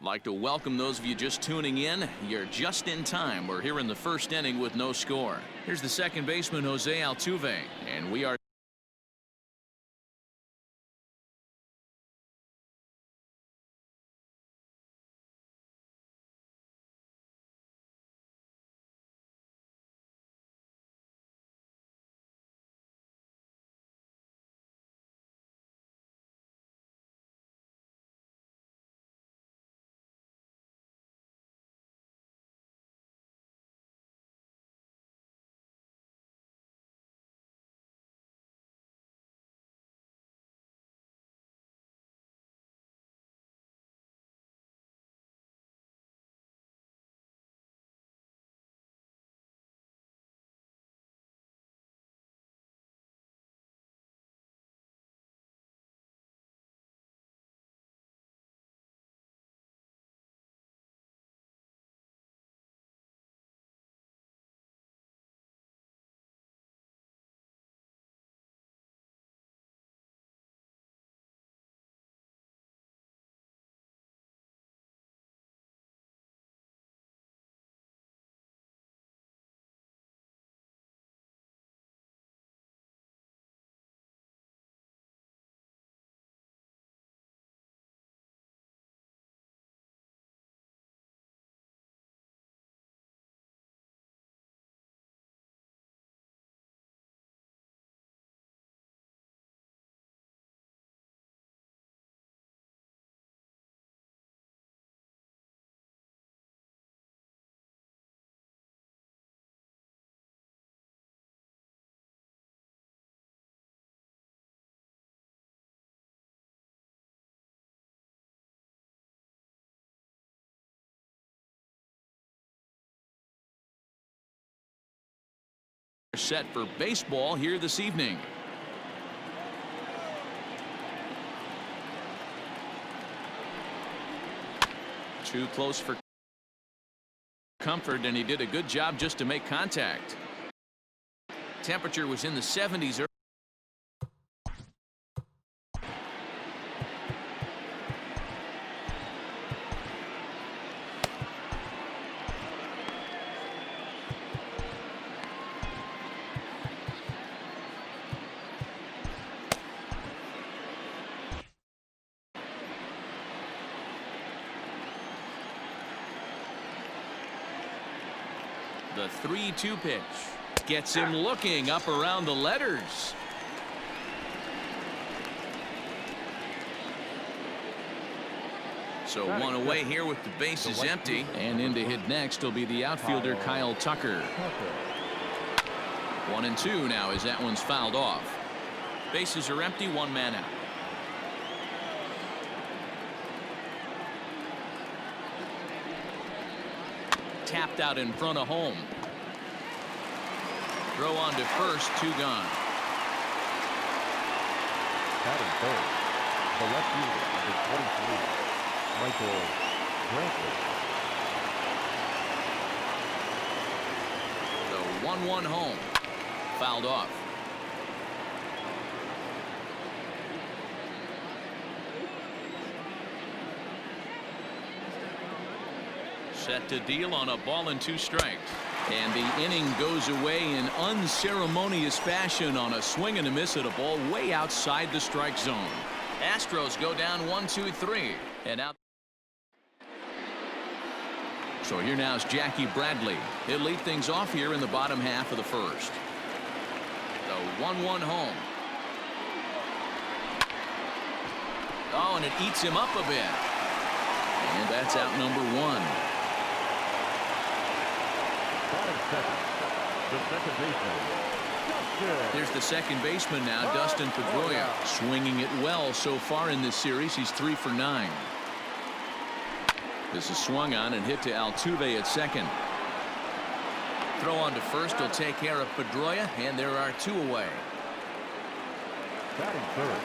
Like to welcome those of you just tuning in. You're just in time. We're here in the first inning with no score. Here's the second baseman, Jose Altuve, and we are set for baseball here this evening. Too close for comfort, and he did a good job just to make contact. Temperature was in the 70s earlier. The 3-2 pitch gets him looking up around the letters. So one away here with the bases empty, and in to hit next will be the outfielder Kyle Tucker. 1-2 now as that one's fouled off. Bases are empty, one man out. Tapped out in front of home. Throw on to first, 2 gone. Batting third, the left fielder, number 23, Michael Brantley. The 1-1 home. Fouled off. Set to deal on a ball and 2 strikes. And the inning goes away in unceremonious fashion on a swing and a miss at a ball way outside the strike zone. Astros go down 1-2-3 and out. So here now is Jackie Bradley. He'll lead things off here in the bottom half of the first. The 1-1 home. Oh, and it eats him up a bit. And that's out number 1. The second baseman, Dustin. There's the second baseman now, Dustin Pedroia, swinging it well so far in this series. He's 3 for 9. This is swung on and hit to Altuve at second. Throw on to first will take care of Pedroia, and there are 2 away. Batting third,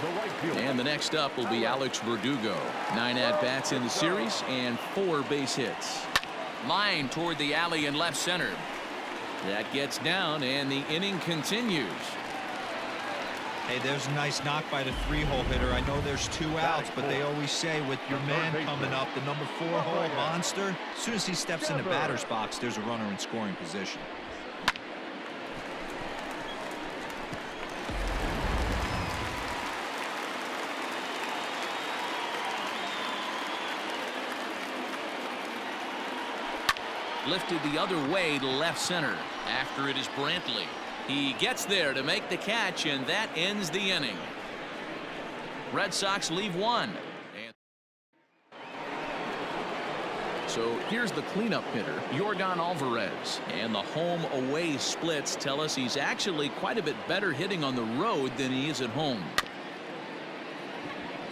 the right fielder. And the next up will be Alex Verdugo. 9 at-bats in the series and 4 base hits. Line toward the alley in left center. That gets down, and the inning continues. Hey, there's a nice knock by the 3-hole hitter. I know there's 2 outs, but they always say with your man coming up, the number 4-hole monster, as soon as he steps in the batter's box, there's a runner in scoring position. Lifted the other way to left center. After it is Brantley. He gets there to make the catch, and that ends the inning. Red Sox leave one. So here's the cleanup hitter, Yordan Alvarez. And the home-away splits tell us he's actually quite a bit better hitting on the road than he is at home.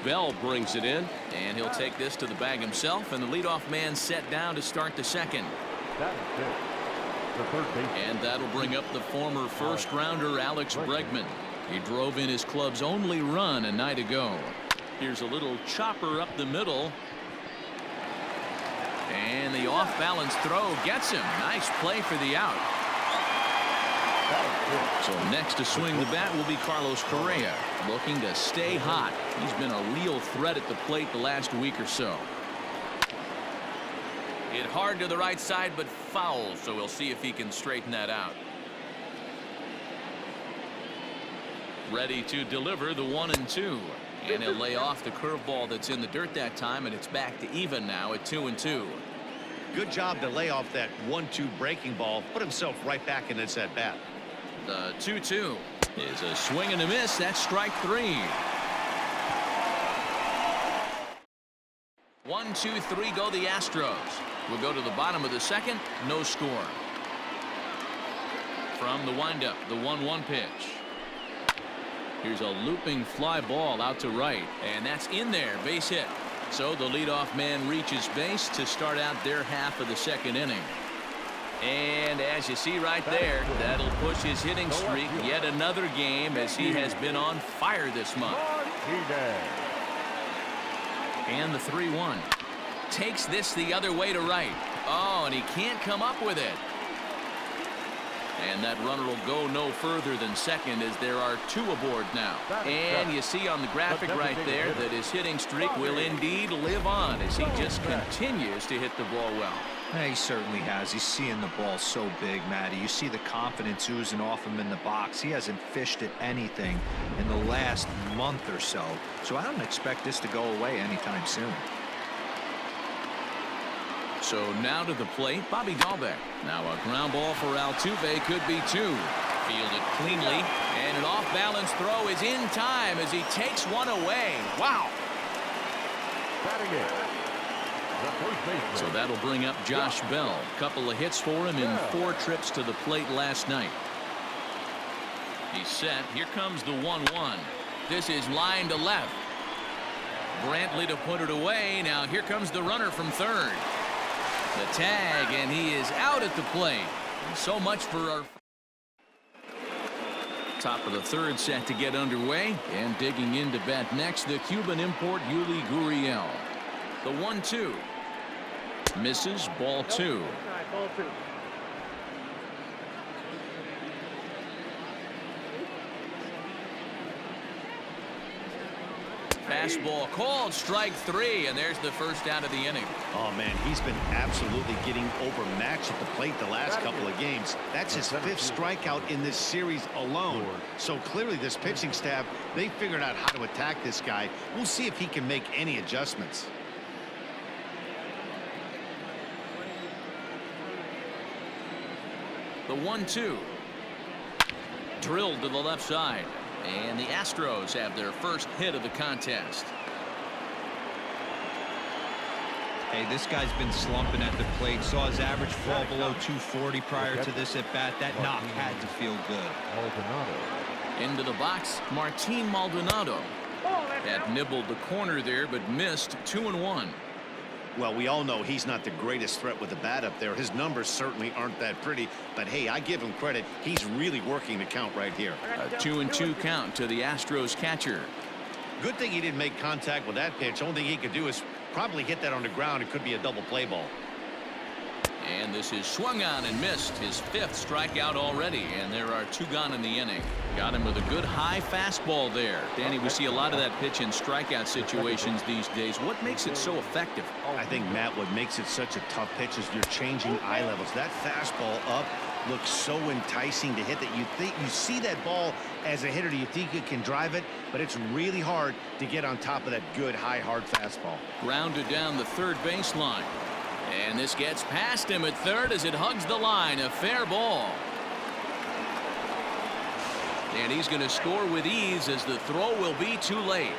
Bell brings it in, and he'll take this to the bag himself, and the leadoff man set down to start the second. And that'll bring up the former first-rounder Alex Bregman. He drove in his club's only run a night ago. Here's a little chopper up the middle. And the off-balance throw gets him. Nice play for the out. So next to swing the bat will be Carlos Correa, looking to stay hot. He's been a real threat at the plate the last week or so. Hit hard to the right side, but foul, so we'll see if he can straighten that out. Ready to deliver the 1-2. And he'll lay off the curveball that's in the dirt that time, and it's back to even now at 2-2. Good job to lay off that 1-2 breaking ball, put himself right back in this at bat. The 2-2 is a swing and a miss. That's strike 3. 1, 2, 3 go the Astros. We'll go to the bottom of the second. No score. From the windup, the 1-1 pitch. Here's a looping fly ball out to right, and that's in there. Base hit. So the leadoff man reaches base to start out their half of the second inning. And as you see right there, that'll push his hitting streak yet another game, as he has been on fire this month. And the 3-1 takes this the other way to right. Oh, and he can't come up with it. And that runner will go no further than second, as there are 2 aboard now. And you see on the graphic right there that his hitting streak will indeed live on, as he just continues to hit the ball well. Yeah, he certainly has. He's seeing the ball so big, Matty. You see the confidence oozing off him in the box. He hasn't fished at anything in the last month or so. So I don't expect this to go away anytime soon. So now to the plate, Bobby Dahlbeck. Now a ground ball for Altuve, could be 2. Fielded cleanly, and an off-balance throw is in time as he takes one away. Wow. So that'll bring up Josh Bell. Couple of hits for him in 4 trips to the plate last night. He's set. Here comes the 1-1. This is line to left. Brantley to put it away. Now here comes the runner from third. The tag, and he is out at the plate. So much for our top of the third set to get underway, and digging in to bat next, the Cuban import Yuli Gurriel. The 1-2 misses, ball 2. Fastball called, strike 3, and there's the first out of the inning. Oh man, he's been absolutely getting overmatched at the plate the last couple of games. That's his 5th strikeout in this series alone. So clearly this pitching staff, they figured out how to attack this guy. We'll see if he can make any adjustments. The 1-2 drilled to the left side. And the Astros have their first hit of the contest. Hey, this guy's been slumping at the plate. Saw his average fall below 240 prior to this at bat. That knock had to feel good. Into the box, Martin Maldonado had nibbled the corner there, but missed. 2-1. Well, we all know he's not the greatest threat with the bat up there. His numbers certainly aren't that pretty, but hey, I give him credit. He's really working the count right here. A 2-2 count to the Astros catcher. Good thing he didn't make contact with that pitch. Only thing he could do is probably hit that on the ground. It could be a double play ball. And this is swung on and missed, his 5th strikeout already, and there are 2 gone in the inning. Got him with a good high fastball there. Danny, we see a lot of that pitch in strikeout situations these days. What makes it so effective? I think, Matt, what makes it such a tough pitch is you're changing eye levels. That fastball up looks so enticing to hit that you see that ball as a hitter. You think you can drive it, but it's really hard to get on top of that good high hard fastball. Grounded down the third baseline. And this gets past him at third as it hugs the line. A fair ball. And he's going to score with ease as the throw will be too late.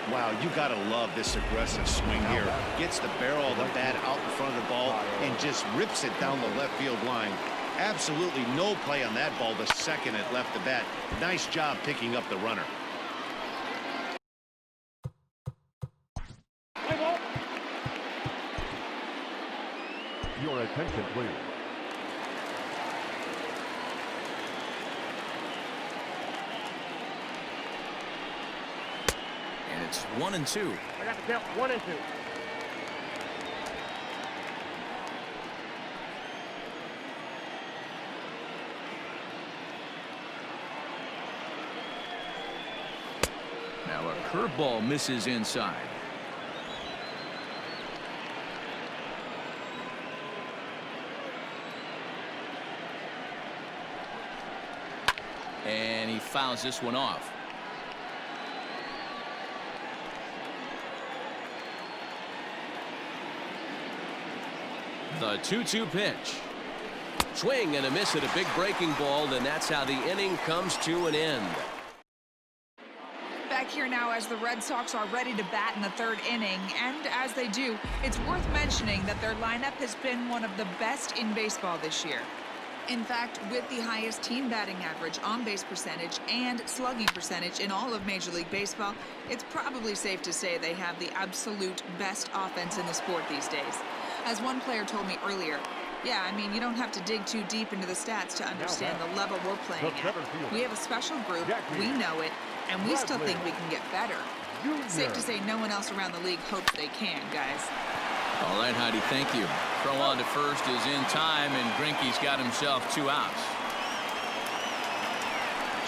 Wow, you got to love this aggressive swing here. Gets the barrel of the bat out in front of the ball and just rips it down the left field line. Absolutely no play on that ball the second it left the bat. Nice job picking up the runner. Your attention, please. And it's 1-2. I got the count 1-2. Now a curveball misses inside. And he fouls this one off. The 2-2 pitch. Swing and a miss at a big breaking ball, and that's how the inning comes to an end. Back here now as the Red Sox are ready to bat in the 3rd inning, and as they do, it's worth mentioning that their lineup has been one of the best in baseball this year. In fact, with the highest team batting average, on-base percentage, and slugging percentage in all of Major League Baseball, it's probably safe to say they have the absolute best offense in the sport these days. As one player told me earlier, yeah, I mean, you don't have to dig too deep into the stats to understand the level we're playing at. We have a special group, we know it, and we still think we can get better. Safe to say no one else around the league hopes they can, guys. All right, Heidi, thank you. Throw on to first is in time, and Greinke's got himself 2 outs.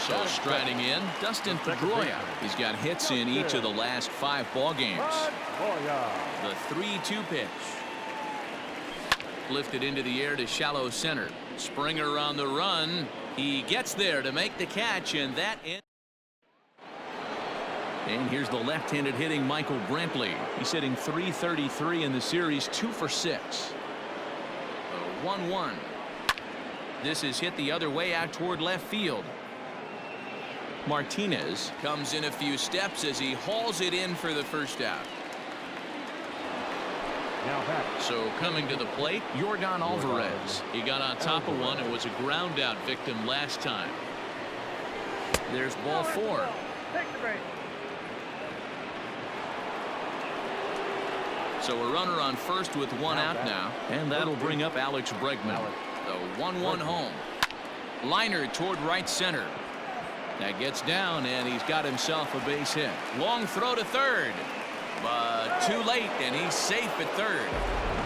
So striding in, Dustin Pedroia. He's got hits in each of the last 5 ball games. The 3-2 pitch. Lifted into the air to shallow center. Springer on the run. He gets there to make the catch, and that ends. And here's the left-handed hitting Michael Brantley. He's hitting .333 in the series, 2 for 6. 1-1. This is hit the other way out toward left field. Martinez comes in a few steps as he hauls it in for the first out. So coming to the plate, Yordan Alvarez. He got on top of one and was a ground out victim last time. There's ball 4. Take the break. So a runner on first with 1 out now, and that'll bring up Alex Bregman. The 1-1 home. Liner toward right center. That gets down, and he's got himself a base hit. Long throw to third, but too late, and he's safe at third.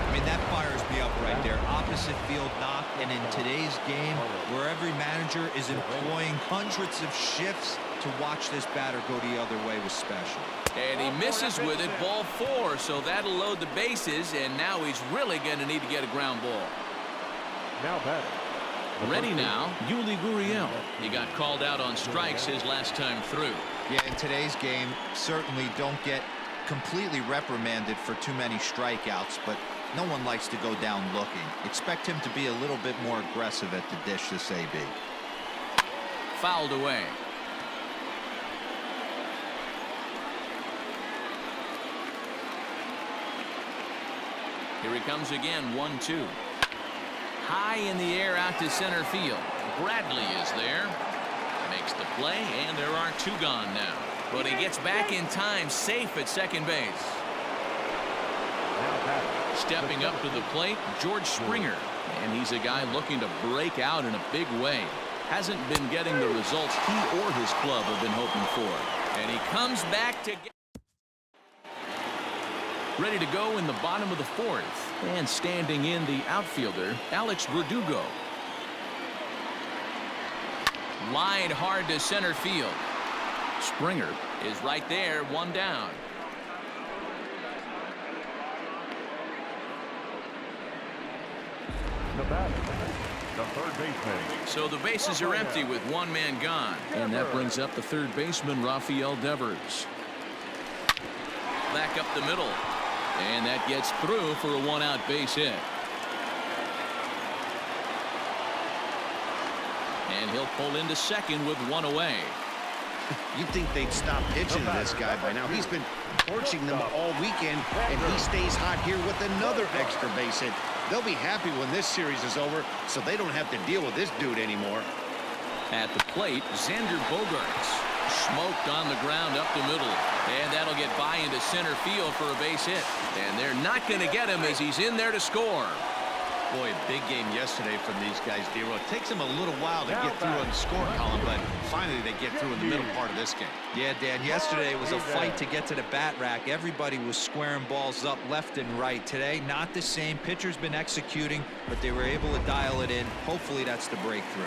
I mean, that fires me up right there. Opposite field knock, and in today's game, where every manager is employing hundreds of shifts to watch this batter go the other way was special. And he misses with it, ball 4, so that'll load the bases, and now he's really going to need to get a ground ball. Now batting. Ready now, Yuli Gurriel. He got called out on strikes his last time through. Yeah, in today's game, certainly don't get completely reprimanded for too many strikeouts, but no one likes to go down looking. Expect him to be a little bit more aggressive at the dish this AB. Fouled away. Here he comes again, 1-2. High in the air out to center field. Bradley is there. Makes the play, and there are 2 gone now. But he gets back in time, safe at second base. Stepping up to the plate, George Springer. And he's a guy looking to break out in a big way. Hasn't been getting the results he or his club have been hoping for. And he comes back to get ready to go in the bottom of the 4th. And standing in, the outfielder, Alex Verdugo. Line hard to center field. Springer is right there, one down. The batter, the third baseman. So the bases are empty with one man gone. And that brings up the third baseman, Rafael Devers. Back up the middle. And that gets through for a one-out base hit. And he'll pull into second with one away. You'd think they'd stop pitching to this guy by now. He's been torching them all weekend, and he stays hot here with another extra base hit. They'll be happy when this series is over, so they don't have to deal with this dude anymore. At the plate, Xander Bogaerts smoked on the ground up the middle, and that'll get by into center field for a base hit. And they're not going to get him as he's in there to score. Boy, big game yesterday from these guys, D-Roy. It takes them a little while to get through on the score column, but finally they get through in the middle part of this game. Yeah, Dan, yesterday it was a fight to get to the bat rack. Everybody was squaring balls up left and right. Today, not the same. Pitcher's been executing, but they were able to dial it in. Hopefully that's the breakthrough.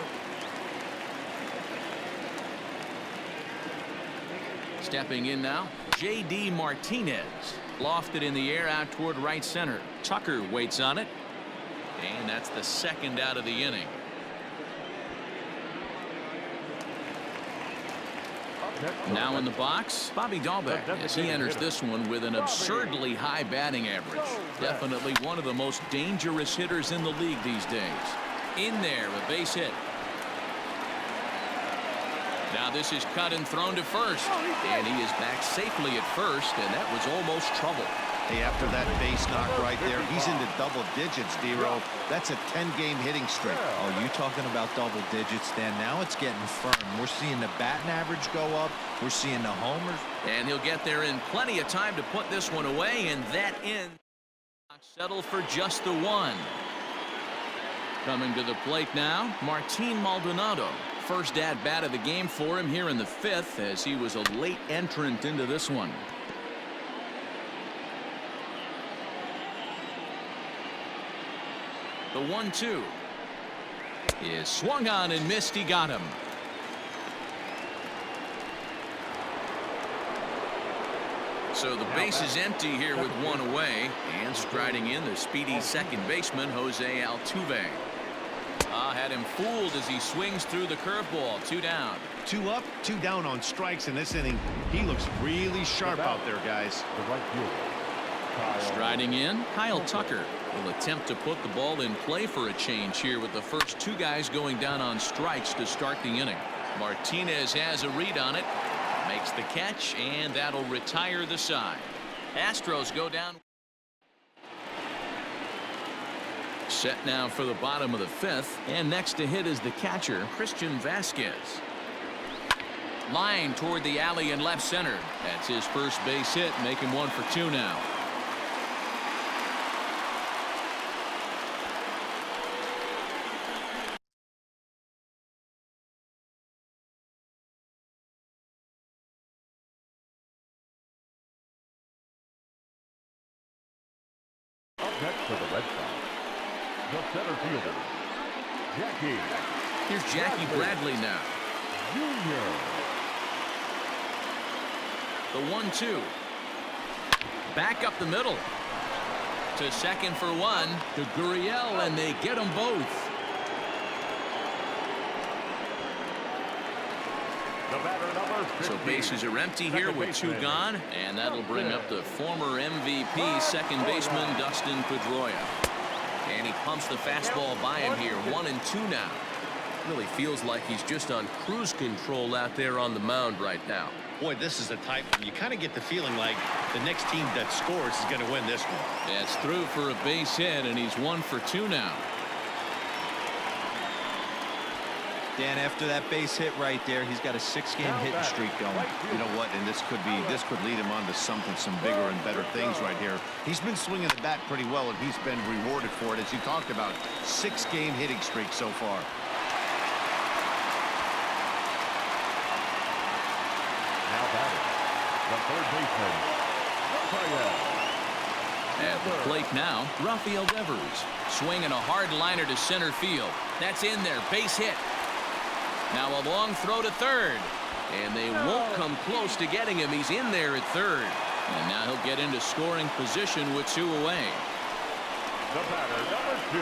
Stepping in now, J.D. Martinez. Lofted in the air out toward right center. Tucker waits on it. And that's the second out of the inning. Now in the box, Bobby Dahlbeck, as he enters this one with an absurdly high batting average. Definitely one of the most dangerous hitters in the league these days. In there, a base hit. Now this is cut and thrown to first. And he is back safely at first, and that was almost trouble. Hey, after that base knock right there, he's into double digits, D-Row. That's a 10-game hitting streak. Oh, you talking about double digits, Dan? Now it's getting firm. We're seeing the batting average go up. We're seeing the homers. And he'll get there in plenty of time to put this one away, and that ends. Settle for just the one. Coming to the plate now, Martin Maldonado. First at bat of the game for him here in the fifth, as he was a late entrant into this one. The 1-2 is swung on and missed. He got him. So the base is empty here with one away, and striding in the speedy second baseman Jose Altuve. Had him fooled as he swings through the curveball. Two down. 2 up, 2 down on strikes in this inning. He looks really sharp out there, guys. The right fielder. Striding in, Kyle Tucker will attempt to put the ball in play for a change here with the first two guys going down on strikes to start the inning. Martinez has a read on it, makes the catch, and that'll retire the side. Astros go down. Set now for the bottom of the fifth, and next to hit is the catcher, Christian Vasquez. Line toward the alley in left center. That's his first base hit, making 1 for 2 now. Up next for the Red Sox, the center fielder, Jackie. Here's Jackie Bradley now. Junior. The 1-2. Back up the middle. To second for one. To Gurriel, and they get them both. The batter number 15. So bases are empty here with 2 gone, and that'll bring up the former MVP second baseman Dustin Pedroia. And he pumps the fastball by him here. 1-2 now. Really feels like he's just on cruise control out there on the mound right now. Boy, this is a tight one. You kind of get the feeling like the next team that scores is going to win this one. It's through for a base hit, and he's 1 for 2 now. Dan, after that base hit right there, he's got a 6-game hitting streak going. You know what? And this could lead him on to some bigger and better things right here. He's been swinging the bat pretty well, and he's been rewarded for it, as you talked about. 6-game hitting streak so far. Now batting, the third baseman, Rafael At the plate now, Rafael Devers. Swinging a hard liner to center field. That's in there. Base hit. Now a long throw to third. And they won't come close to getting him. He's in there at third. And now he'll get into scoring position with 2 away. The batter, number 2,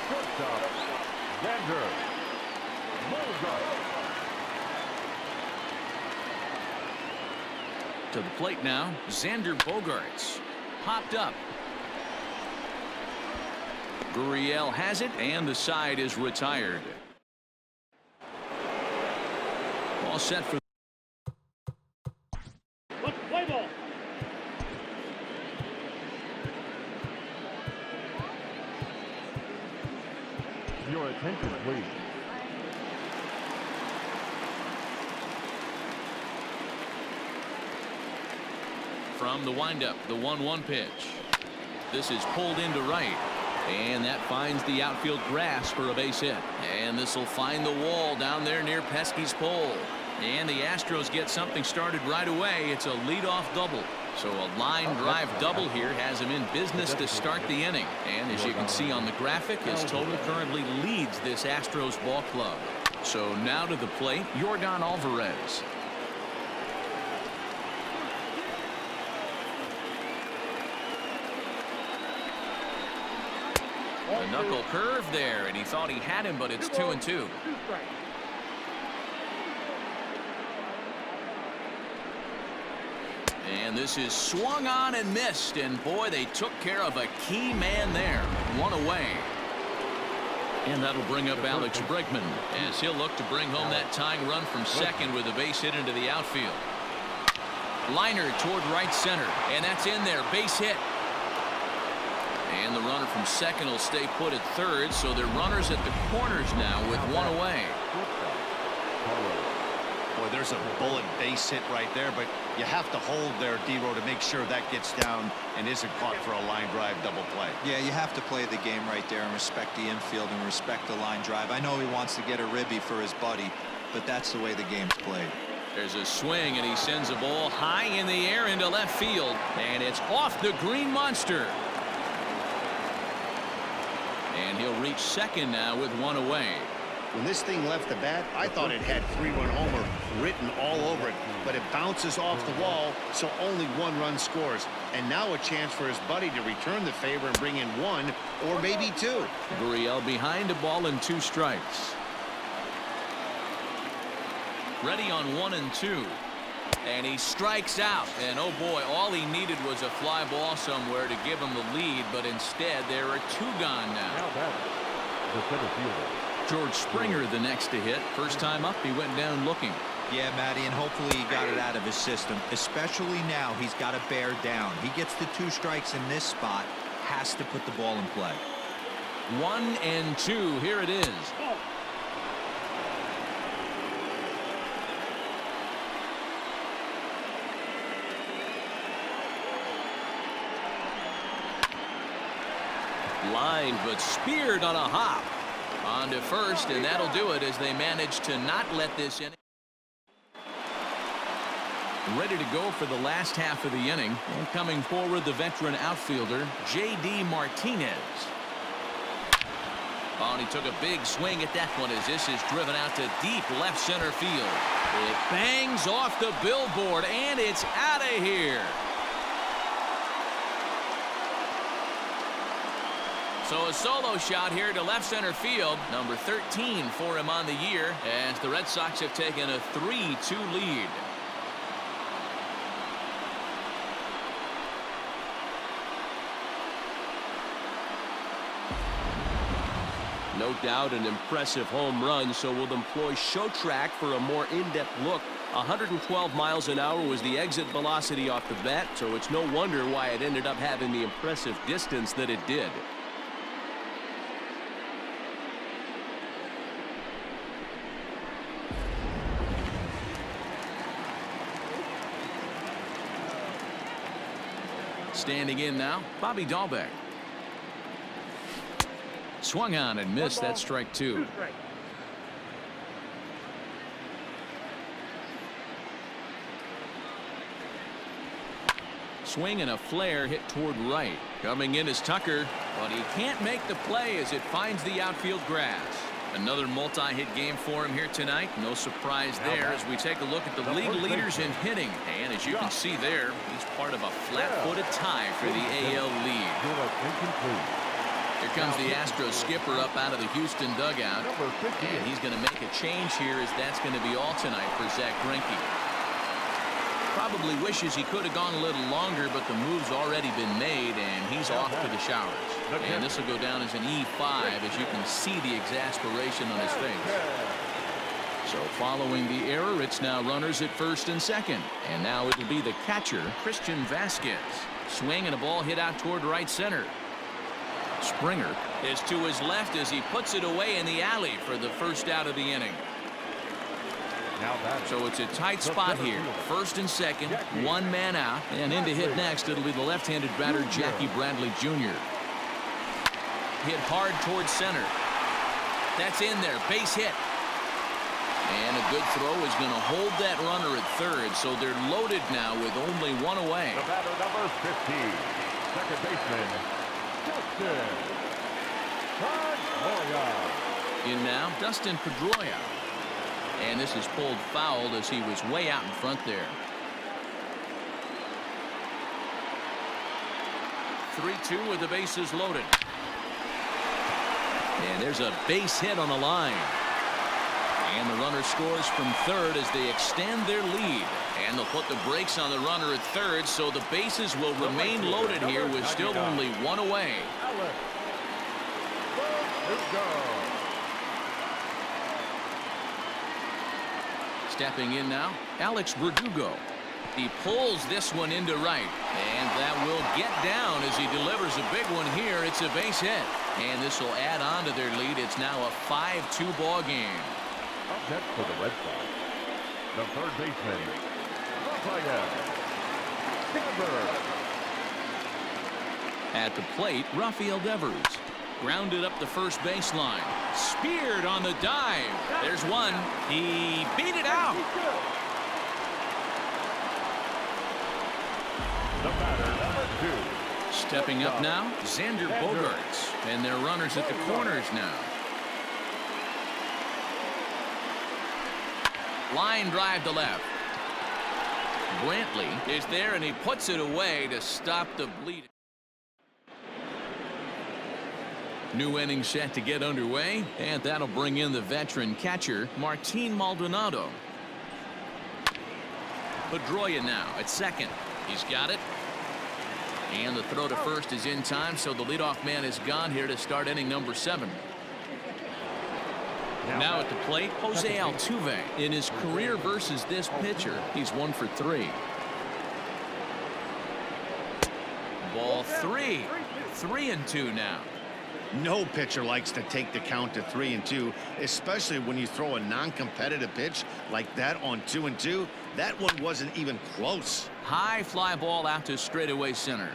shortstop, Xander Bogaerts. To the plate now, Xander Bogaerts. Popped up. Gurriel has it, and the side is retired. All set for Let's play ball. Your attention, please. from the windup, the 1-1 pitch. This is pulled into right. And that finds the outfield grass for a base hit. And this will find the wall down there near Pesky's pole. And the Astros get something started right away. It's a leadoff double. So a line drive double here has him in business to start the inning. And as you can see on the graphic, his total currently leads this Astros ball club. So now to the plate, Yordan Alvarez. The knuckle curve there, and he thought he had him, but it's 2-2. And this is swung on and missed, and boy, they took care of a key man there. 1 away. And that'll bring up Alex Bregman as he'll look to bring home that tying run from second with a base hit into the outfield. Liner toward right center, and that's in there. Base hit. And the runner from second will stay put at third, so they're runners at the corners now with 1 away. Boy, there's a bullet base hit right there, but you have to hold there, D-Row, to make sure that gets down and isn't caught for a line drive double play. Yeah, you have to play the game right there and respect the infield and respect the line drive. I know he wants to get a ribby for his buddy, but that's the way the game's played. There's a swing, and he sends a ball high in the air into left field, and it's off the green monster. And he'll reach second now with 1 away. When this thing left the bat, I thought it had 3-run homer written all over it, but it bounces off the wall, so only 1 run scores. And now a chance for his buddy to return the favor and bring in 1 or maybe 2. Gurriel behind a ball and 2 strikes. Ready on 1 and 2. And he strikes out. And oh boy, all he needed was a fly ball somewhere to give him the lead, but instead there are 2 gone now. Now batter, the center fielder, George Springer the next to hit. First time up, he went down looking. Yeah, Matty, and hopefully he got it out of his system. Especially now, he's got to bear down. He gets the 2 strikes in this spot, has to put the ball in play. 1 and 2. Here it is. Line, but speared on a hop. On to first, and that'll do it as they manage to not let this inning. Ready to go for the last half of the inning. And coming forward, the veteran outfielder, J.D. Martinez. Oh, and he took a big swing at that one as this is driven out to deep left center field. It bangs off the billboard, and it's out of here. So a solo shot here to left center field, number 13 for him on the year, as the Red Sox have taken a 3-2 lead. No doubt an impressive home run, so we'll employ Show Track for a more in-depth look. 112 miles an hour was the exit velocity off the bat, so it's no wonder why it ended up having the impressive distance that it did. Standing in now, Bobby Dahlbeck. Swung on and missed. That strike 2. Swing and a flare hit toward right. Coming in is Tucker, but he can't make the play as it finds the outfield grass. Another multi-hit game for him here tonight. No surprise there as we take a look at the league leaders in hitting. And as you can see there, he's part of a flat-footed tie for the AL lead. Here comes the Astros skipper up out of the Houston dugout. And he's going to make a change here as that's going to be all tonight for Zach Greinke. Probably wishes he could have gone a little longer, but the move's already been made, and he's off to the showers. And this will go down as an E5 as you can see the exasperation on his face. So following the error, it's now runners at first and second. And now it'll be the catcher, Christian Vasquez. Swing and a ball hit out toward right center. Springer is to his left as he puts it away in the alley for the first out of the inning. So it's a tight spot here. First and second, one man out, and in to hit next, it'll be the left-handed batter, Jackie Bradley Jr. Hit hard towards center. That's in there, base hit. And a good throw is going to hold that runner at third, so they're loaded now with only one away. The batter, number 15, second baseman, Dustin Pedroia. In now, Dustin Pedroia. And this is pulled foul as he was way out in front there. 3-2 with the bases loaded. And there's a base hit on the line. And the runner scores from third as they extend their lead. And they'll put the brakes on the runner at third, so the bases will remain loaded here with still only one away. Stepping in now, Alex Verdugo. He pulls this one into right, and that will get down as he delivers a big one here. It's a base hit, and this will add on to their lead. It's now a 5-2 ball game. Up next for the Red Sox, the third baseman, Rafael Devers. At the plate, Rafael Devers. Grounded up the first baseline. Speared on the dive. There's one. He beat it out. The batter, number 2. Stepping up now, Xander Bogaerts. And they're runners at the corners now. Line drive to left. Brantley is there, and he puts it away to stop the bleeding. New inning set to get underway, and that'll bring in the veteran catcher, Martin Maldonado. Pedroia now at second. He's got it. And the throw to first is in time, so the leadoff man is gone here to start inning number 7. Now at the plate, Jose Altuve. In his career versus this pitcher, he's 1 for 3. Ball 3. 3-2 now. No pitcher likes to take the count to 3-2, especially when you throw a non-competitive pitch like that on 2-2. That one wasn't even close. High fly ball out to straightaway center.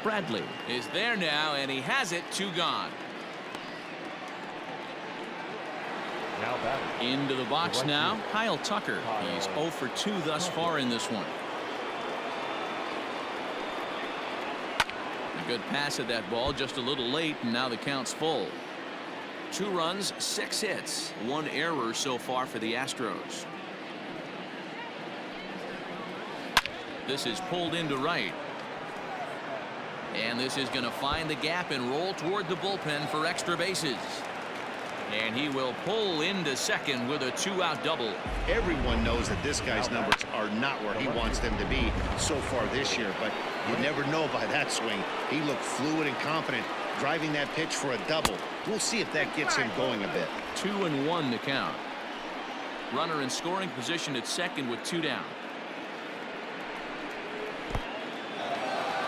Bradley is there now, and he has it. 2 gone. Now batting. Into the box now, Kyle Tucker. He's 0 for 2 thus far in this one. A good pass at that ball, just a little late, and now the count's full. 2 runs, 6 hits, 1 error so far for the Astros. This is pulled into right. And this is going to find the gap and roll toward the bullpen for extra bases. And he will pull into second with a 2-out double. Everyone knows that this guy's numbers are not where he wants them to be so far this year, but you never know by that swing. He looked fluid and confident, driving that pitch for a double. We'll see if that gets him going a bit. 2-1 to count. Runner in scoring position at second with 2 down.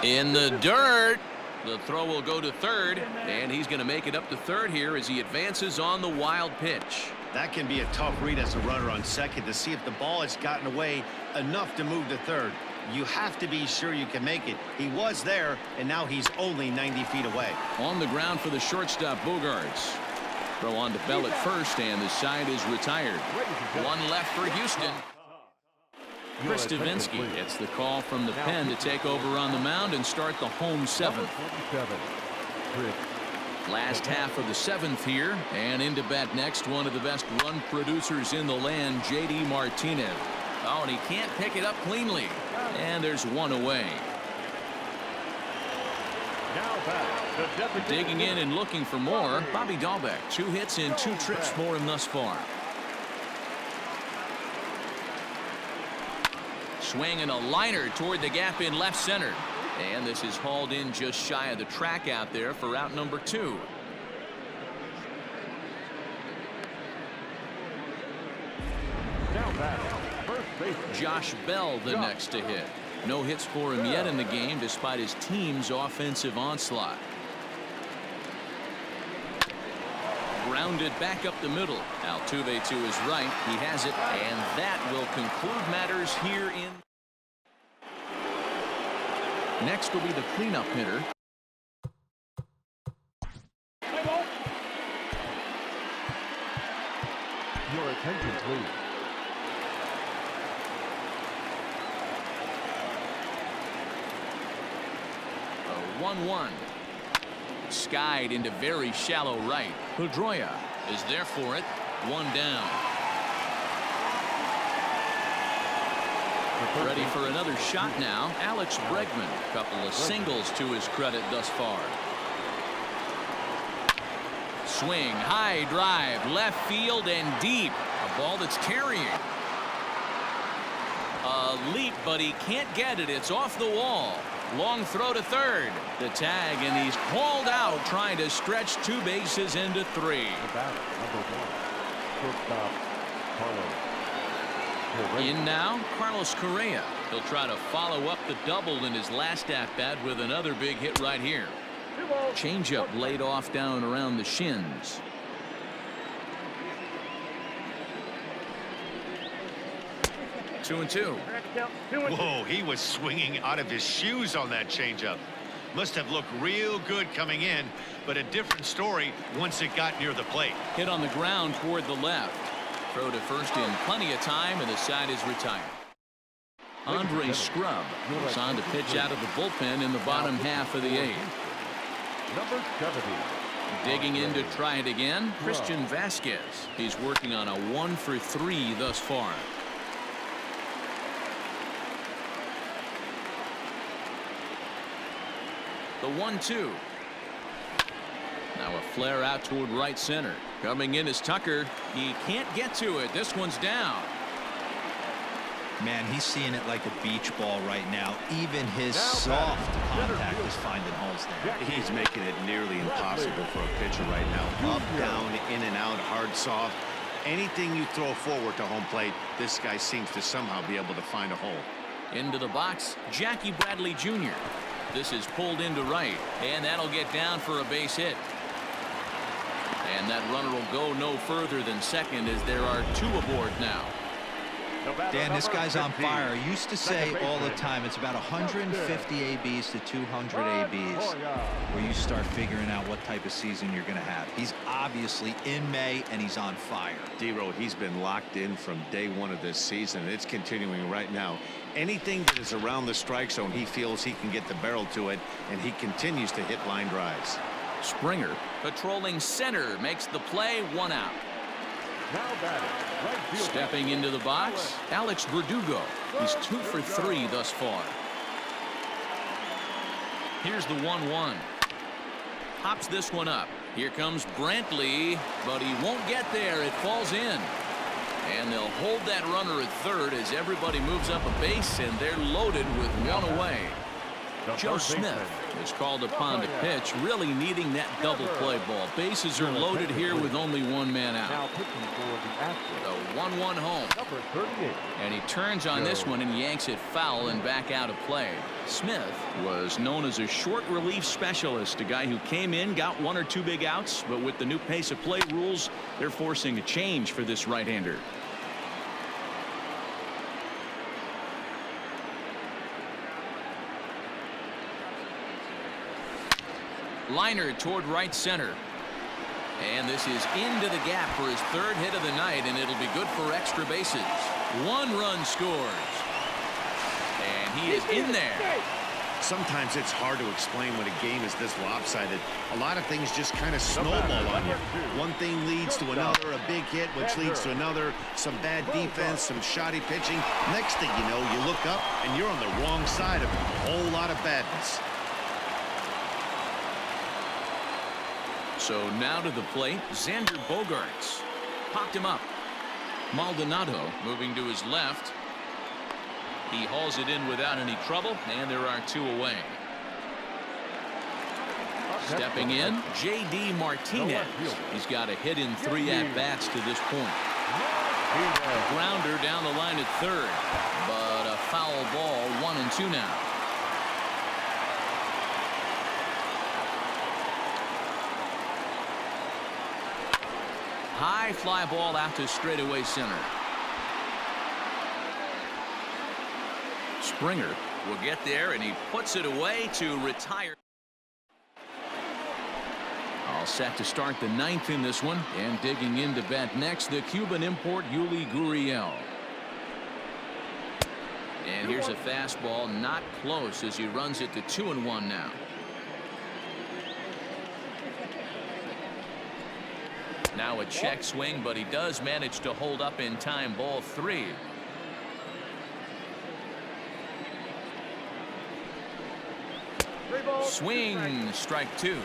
In the dirt. The throw will go to third, and he's going to make it up to third here as he advances on the wild pitch. That can be a tough read as a runner on second to see if the ball has gotten away enough to move to third. You have to be sure you can make it. He was there, and now he's only 90 feet away. On the ground for the shortstop, Bogaerts. Throw on to Bell at first, and the side is retired. 1 left for Houston. Chris Stavinsky gets the call from the pen to take over on the mound and start the home seventh. Last half of the seventh here, and into bat next, one of the best run producers in the land, J.D. Martinez. Oh, and he can't pick it up cleanly, and there's one away. Digging in and looking for more, Bobby Dahlbeck. 2 hits and 2 trips for him thus far. Swinging a liner toward the gap in left center. And this is hauled in just shy of the track out there for out number 2. Josh Bell the next to hit. No hits for him yet in the game despite his team's offensive onslaught. Grounded back up the middle. Altuve to his right. He has it, and that will conclude matters here in. Next will be the cleanup hitter. Your attention, please. A 1-1. Skied into very shallow right. Pedroia is there for it. 1 down. Ready for another shot now. Alex Bregman. Couple of singles to his credit thus far. Swing, high drive, left field and deep. A ball that's carrying. A leap, but he can't get it. It's off the wall. Long throw to third. The tag, and he's called out trying to stretch 2 bases into 3. In now, Carlos Correa. He'll try to follow up the double in his last at-bat with another big hit right here. Changeup laid off down around the shins. Two and two. Whoa, he was swinging out of his shoes on that changeup. Must have looked real good coming in, but a different story once it got near the plate. Hit on the ground toward the left. Throw to first in plenty of time, and the side is retired. Andre Scrub was on to pitch out of the bullpen in the bottom half of the 8th. Number 70. Digging in to try it again, Christian Vasquez. He's working on a 1 for 3 thus far. The 1-2. Now a flare out toward right center. Coming in is Tucker. He can't get to it. This one's down. Man, he's seeing it like a beach ball right now. Even his soft contact is finding holes there. He's making it nearly impossible for a pitcher right now. Up, down, in and out, hard, soft. Anything you throw forward to home plate, this guy seems to somehow be able to find a hole. Into the box, Jackie Bradley Jr. This is pulled into right, and that'll get down for a base hit. And that runner will go no further than second as there are 2 aboard now. Dan, this guy's on fire. I used to say all the time it's about 150 ABs to 200 ABs where you start figuring out what type of season you're going to have. He's obviously in May, and he's on fire. D-Row, he's been locked in from day 1 of this season. It's continuing right now. Anything that is around the strike zone, he feels he can get the barrel to it, and he continues to hit line drives. Springer patrolling center makes the play. 1 out. Now batting, right field. Stepping into the box, Alex Verdugo. He's 2 for 3 thus far. Here's the 1-1. Pops this one up. Here comes Brantley, but he won't get there. It falls in. And they'll hold that runner at third as everybody moves up a base, and they're loaded with 1 away. Joe Smith is called upon to pitch, really needing that double play ball. Bases are loaded here with only 1 man out. The 1-1 home. And he turns on this one and yanks it foul and back out of play. Smith was known as a short relief specialist, a guy who came in, got 1 or 2 big outs, but with the new pace of play rules, they're forcing a change for this right-hander. Liner toward right center. And this is into the gap for his 3rd hit of the night, and it'll be good for extra bases. 1 run scores. he is in there. Sometimes it's hard to explain when a game is this lopsided. A lot of things just kind of snowball on you. One thing leads to another, a big hit, which leads to another, some bad defense, some shoddy pitching. Next thing you know, you look up and you're on the wrong side of a whole lot of badness. So now to the plate, Xander Bogaerts. Popped him up. Maldonado moving to his left. He hauls it in without any trouble, and there are 2 away. Stepping in, J.D. Martinez. He's got a hit in 3 at-bats to this point. Grounder down the line at third, but a foul ball, 1-2 now. High fly ball out to straightaway center. Springer will get there, and he puts it away to retire. All set to start the 9th in this one, and digging in to bat next, the Cuban import Yuli Gurriel. And here's a fastball, not close, as he runs it to 2-1 now. Now a check swing, but he does manage to hold up in time. Ball 3. Swing, strike 2.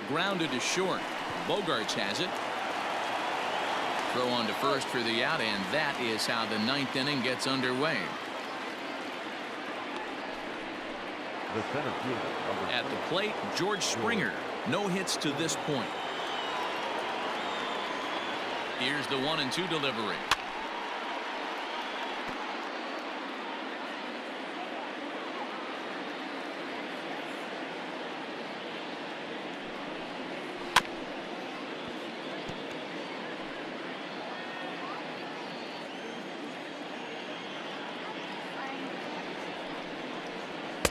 Grounded to short. Bogaerts has it. Throw on to first for the out, and that is how the 9th inning gets underway. The center fielder, At the plate, George Springer. No hits to this point. Here's the 1-2 delivery.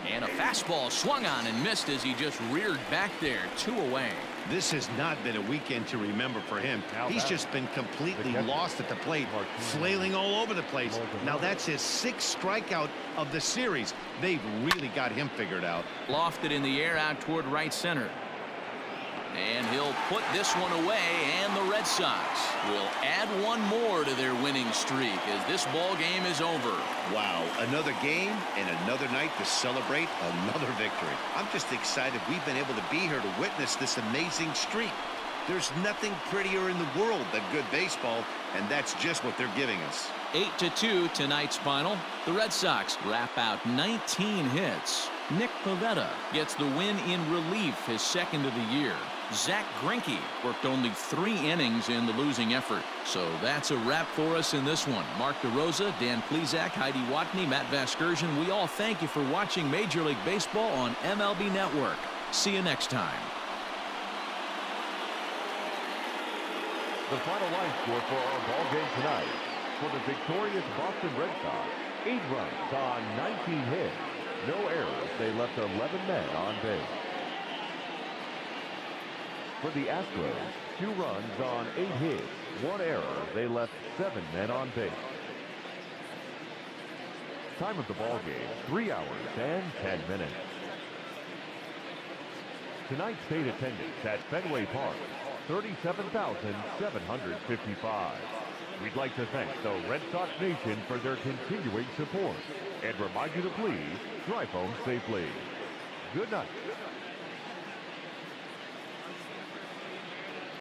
And a fastball swung on and missed as he just reared back there. 2 away. This has not been a weekend to remember for him. He's just been completely lost at the plate, flailing all over the place. Now that's his 6th strikeout of the series. They've really got him figured out. Lofted in the air out toward right center. And he'll put this one away, and the Red Sox will add 1 more to their winning streak as this ball game is over. Wow, another game and another night to celebrate another victory. I'm just excited we've been able to be here to witness this amazing streak. There's nothing prettier in the world than good baseball, and that's just what they're giving us. 8-2 tonight's final. The Red Sox wrap out 19 hits. Nick Pivetta gets the win in relief, his 2nd of the year. Zach Greinke worked only 3 innings in the losing effort. So that's a wrap for us in this one. Mark DeRosa, Dan Plesac, Heidi Watney, Matt Vasgersian. We all thank you for watching Major League Baseball on MLB Network. See you next time. The final line score for our ball game tonight. For the victorious Boston Red Sox, 8 runs on 19 hits. No errors. They left 11 men on base. For the Astros, 2 runs on 8 hits. 1 error. They left 7 men on base. Time of the ball game, 3 hours and 10 minutes. Tonight's state attendance at Fenway Park, 37,755. We'd like to thank the Red Sox Nation for their continuing support and remind you to please drive home safely. Good night.